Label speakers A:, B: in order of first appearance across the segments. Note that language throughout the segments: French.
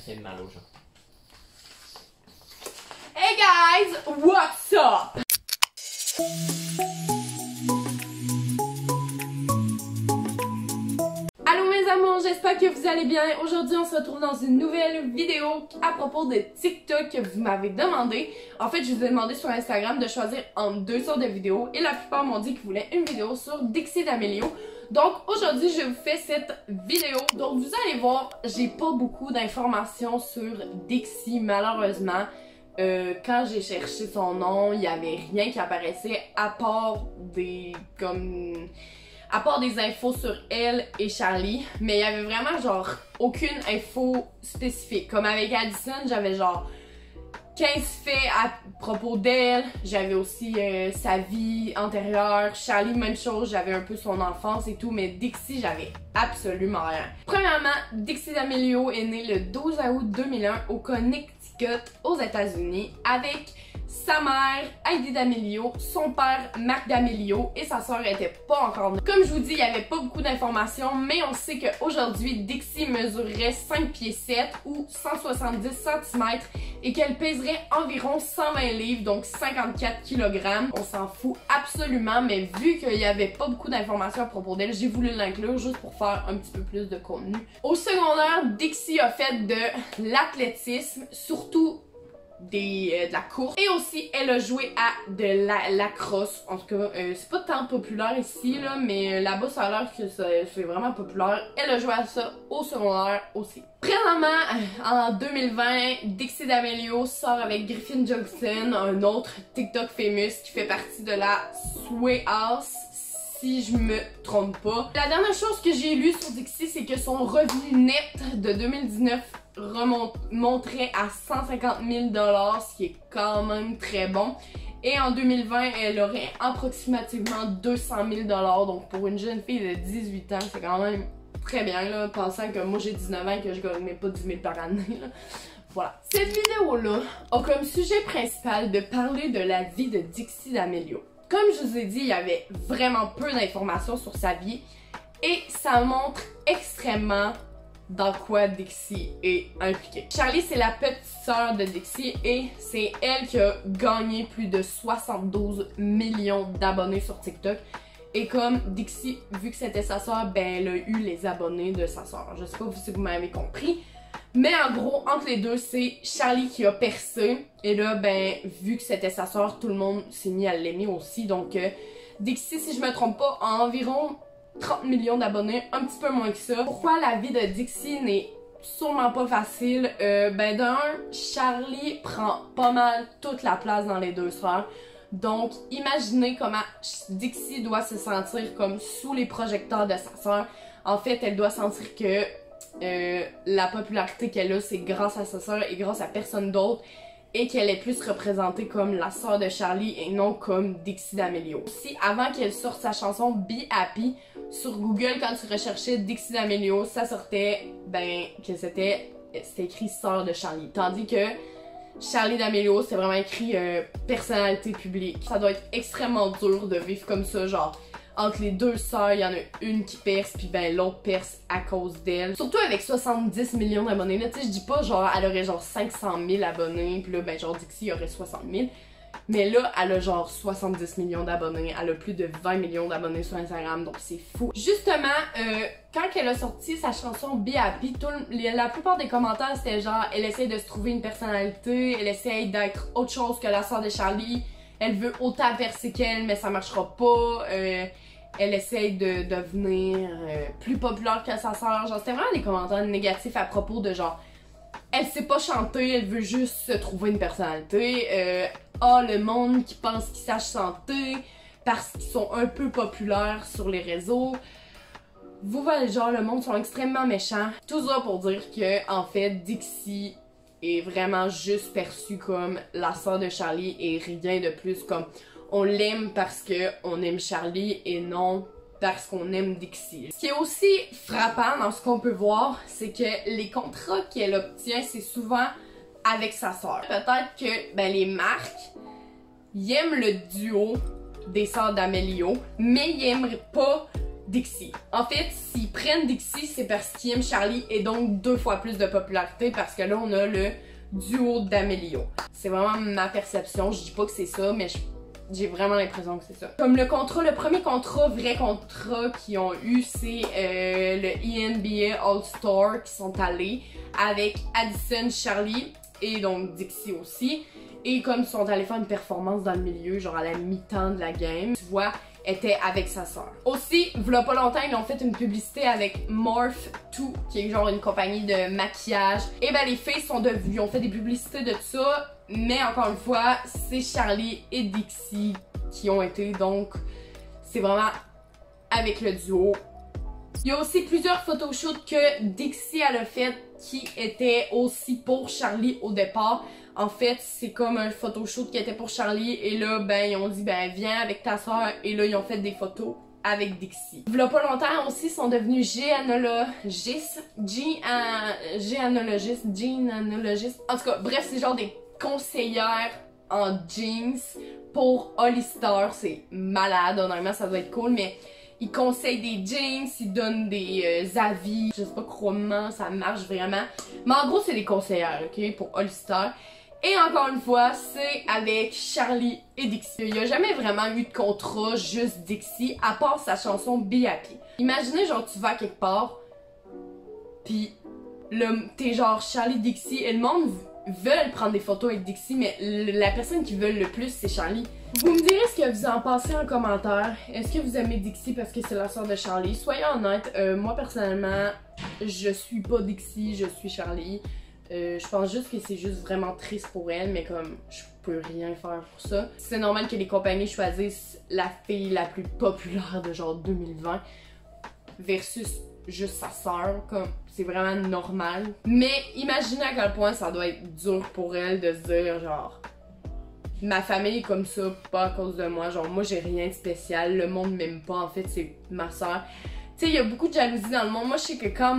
A: C'est mal aux gens.
B: Hey guys, what's up? Allô mes amours, j'espère que vous allez bien. Aujourd'hui, on se retrouve dans une nouvelle vidéo à propos de TikTok que vous m'avez demandé. En fait, je vous ai demandé sur Instagram de choisir entre deux sortes de vidéos et la plupart m'ont dit qu'ils voulaient une vidéo sur Dixie D'Amelio. Donc aujourd'hui, je vous fais cette vidéo. Donc vous allez voir, j'ai pas beaucoup d'informations sur Dixie malheureusement. Quand j'ai cherché son nom, il y avait rien qui apparaissait à part des infos sur elle et Charlie, mais il y avait vraiment genre aucune info spécifique. Comme avec Addison, j'avais genre 15 faits à propos d'elle, j'avais aussi sa vie antérieure. Charlie, même chose, j'avais un peu son enfance et tout, mais Dixie, j'avais absolument rien. Premièrement, Dixie D'Amelio est née le 12 août 2001 au Connecticut, aux États-Unis, avec sa mère, Heidi D'Amelio, son père, Marc D'Amelio, et sa sœur était pas encore née. Comme je vous dis, il n'y avait pas beaucoup d'informations, mais on sait qu'aujourd'hui, Dixie mesurerait 5 pieds 7 ou 170 cm et qu'elle pèserait environ 120 livres, donc 54 kg. On s'en fout absolument, mais vu qu'il n'y avait pas beaucoup d'informations à propos d'elle, j'ai voulu l'inclure juste pour faire un petit peu plus de contenu. Au secondaire, Dixie a fait de l'athlétisme, surtout de la course, et aussi elle a joué à de la crosse. En tout cas, c'est pas tant populaire ici là, mais là-bas ça a l'air que c'est vraiment populaire. Elle a joué à ça au secondaire aussi. Présentement, en 2020, Dixie D'Amelio sort avec Griffin Johnson, un autre TikTok famous qui fait partie de la Sway House, si je me trompe pas. La dernière chose que j'ai lue sur Dixie, c'est que son revenu net de 2019 monterait à 150 000 $, ce qui est quand même très bon. Et en 2020, elle aurait approximativement 200 000 $. Donc pour une jeune fille de 18 ans, c'est quand même très bien, là, pensant que moi j'ai 19 ans et que je gagne même pas 10 000 par année. Là. Voilà. Cette vidéo-là a comme sujet principal de parler de la vie de Dixie D'Amelio. Comme je vous ai dit, il y avait vraiment peu d'informations sur sa vie et ça montre extrêmement dans quoi Dixie est impliquée. Charlie, c'est la petite sœur de Dixie et c'est elle qui a gagné plus de 72 millions d'abonnés sur TikTok. Et comme Dixie, vu que c'était sa sœur, ben elle a eu les abonnés de sa sœur. Je sais pas si vous m'avez compris. Mais en gros, entre les deux, c'est Charlie qui a percé. Et là, ben, vu que c'était sa sœur, tout le monde s'est mis à l'aimer aussi. Donc, Dixie, si je me trompe pas, a environ 30 millions d'abonnés, un petit peu moins que ça. Pourquoi la vie de Dixie n'est sûrement pas facile? Ben, d'un, Charlie prend pas mal toute la place dans les deux sœurs. Donc, imaginez comment Dixie doit se sentir comme sous les projecteurs de sa sœur. En fait, elle doit sentir que la popularité qu'elle a, c'est grâce à sa sœur et grâce à personne d'autre, et qu'elle est plus représentée comme la sœur de Charlie et non comme Dixie D'Amelio. Aussi, avant qu'elle sorte sa chanson Be Happy, sur Google, quand tu recherchais Dixie D'Amelio, ça sortait, ben, que c'était écrit sœur de Charlie. Tandis que Charlie D'Amelio, c'est vraiment écrit personnalité publique. Ça doit être extrêmement dur de vivre comme ça, genre entre les deux sœurs, il y en a une qui perce, puis ben l'autre perce à cause d'elle. Surtout avec 70 millions d'abonnés, là, tu sais, je dis pas genre, elle aurait genre 500 000 abonnés, puis là, ben genre Dixie aurait 60 000. Mais là, elle a genre 70 millions d'abonnés, elle a plus de 20 millions d'abonnés sur Instagram, donc c'est fou. Justement, quand elle a sorti sa chanson Be Happy, la plupart des commentaires c'était genre, elle essaie de se trouver une personnalité, elle essaie d'être autre chose que la sœur de Charlie, elle veut autant percer qu'elle, mais ça marchera pas. Elle essaye de devenir plus populaire que sa sœur. Genre, c'était vraiment des commentaires négatifs à propos de genre, elle sait pas chanter, elle veut juste se trouver une personnalité. Le monde qui pense qu'ils savent chanter parce qu'ils sont un peu populaires sur les réseaux. Vous voyez, genre, le monde sont extrêmement méchants. Tout ça pour dire que, en fait, Dixie est vraiment juste perçue comme la sœur de Charlie et rien de plus. Comme on l'aime parce qu'on aime Charlie et non parce qu'on aime Dixie. Ce qui est aussi frappant dans ce qu'on peut voir, c'est que les contrats qu'elle obtient, c'est souvent avec sa sœur. Peut-être que ben, les marques, ils aiment le duo des sœurs D'Amelio, mais ils aimeraient pas Dixie. En fait, s'ils prennent Dixie, c'est parce qu'ils aiment Charlie et donc 2 fois plus de popularité parce que là, on a le duo d'Amelio. C'est vraiment ma perception, je dis pas que c'est ça, mais j'ai vraiment l'impression que c'est ça. Comme le premier vrai contrat qu'ils ont eu, c'est le ENBA All-Star qui sont allés avec Addison, Charlie et donc Dixie aussi. Et comme ils sont allés faire une performance dans le milieu, genre à la mi-temps de la game, tu vois, était avec sa sœur. Aussi, v'là pas longtemps, ils ont fait une publicité avec Morphe2, qui est genre une compagnie de maquillage. Et ben les filles ils ont fait des publicités de ça, mais encore une fois, c'est Charlie et Dixie qui ont été, donc c'est vraiment avec le duo. Il y a aussi plusieurs photoshoots que Dixie elle a fait qui étaient aussi pour Charlie au départ. En fait, c'est comme un photoshoot qui était pour Charlie et là, ben, ils ont dit, ben, viens avec ta soeur et là, ils ont fait des photos avec Dixie. V'là pas longtemps aussi, ils sont devenus géanologistes. En tout cas, bref, c'est genre des conseillères en jeans pour Hollister. C'est malade, honnêtement, ça doit être cool, mais ils conseillent des jeans, ils donnent des avis. Je sais pas comment ça marche vraiment. Mais en gros, c'est des conseillères, ok, pour Hollister. Et encore une fois, c'est avec Charlie et Dixie. Il n'y a jamais vraiment eu de contrat juste Dixie, à part sa chanson Be Happy. Imaginez, genre, tu vas quelque part, pis t'es genre Charlie, Dixie, et le monde veut prendre des photos avec Dixie, mais la personne qui veut le plus, c'est Charlie. Vous me direz ce que vous en pensez en commentaire. Est-ce que vous aimez Dixie parce que c'est la sœur de Charlie? Soyez honnête, moi personnellement, je suis pas Dixie, je suis Charlie. Je pense juste que c'est juste vraiment triste pour elle, mais comme je peux rien faire pour ça. C'est normal que les compagnies choisissent la fille la plus populaire de genre 2020 versus juste sa sœur, comme c'est vraiment normal. Mais imaginez à quel point ça doit être dur pour elle de se dire genre ma famille est comme ça, pas à cause de moi, genre moi j'ai rien de spécial, le monde m'aime pas, en fait c'est ma sœur. Tu sais, il y a beaucoup de jalousie dans le monde. Moi, je sais que quand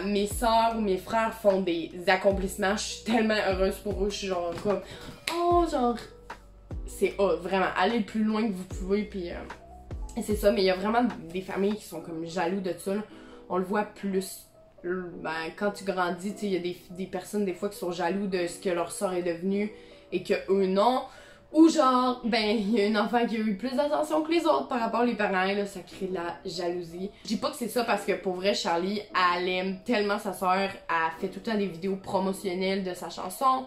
B: mes soeurs ou mes frères font des accomplissements, je suis tellement heureuse pour eux. Je suis genre comme, oh, genre, c'est vraiment, allez le plus loin que vous pouvez, puis c'est ça. Mais il y a vraiment des familles qui sont comme jaloux de ça, là. On le voit plus. Ben, quand tu grandis, tu sais, il y a des personnes des fois qui sont jaloux de ce que leur sœur est devenue et que eux non. Ou genre, ben, il y a une enfant qui a eu plus d'attention que les autres par rapport aux parents, et là, ça crée de la jalousie. Je dis pas que c'est ça parce que pour vrai, Charlie, elle aime tellement sa soeur, elle fait tout le temps des vidéos promotionnelles de sa chanson,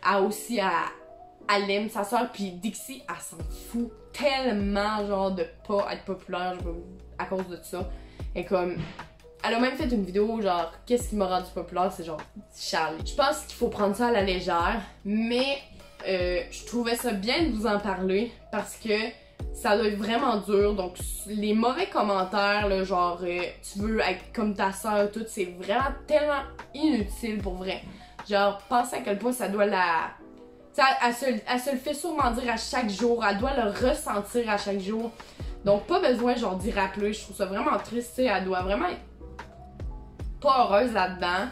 B: elle aime sa soeur, puis Dixie, elle s'en fout tellement, genre, de pas être populaire à cause de ça. Et comme, elle a même fait une vidéo, genre, qu'est-ce qui m'a rendu populaire, c'est genre, Charlie. Je pense qu'il faut prendre ça à la légère, mais je trouvais ça bien de vous en parler parce que ça doit être vraiment dur. Donc les mauvais commentaires là, genre tu veux être comme ta soeur, tout, c'est vraiment tellement inutile pour vrai. Genre pensez à quel point ça doit la... Elle se le fait sûrement dire à chaque jour, elle doit le ressentir à chaque jour. Donc pas besoin genre d'y rappeler, je trouve ça vraiment triste, tu sais, elle doit vraiment être pas heureuse là-dedans.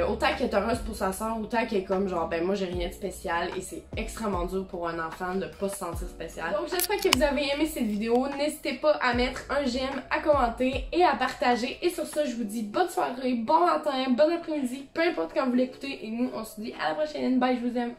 B: Autant qu'elle est heureuse pour sa soeur, autant qu'elle est comme genre ben moi j'ai rien de spécial, et c'est extrêmement dur pour un enfant de pas se sentir spécial. Donc j'espère que vous avez aimé cette vidéo, n'hésitez pas à mettre un j'aime, à commenter et à partager, et sur ça je vous dis bonne soirée, bon matin, bon après-midi, peu importe quand vous l'écoutez, et nous on se dit à la prochaine, bye, je vous aime.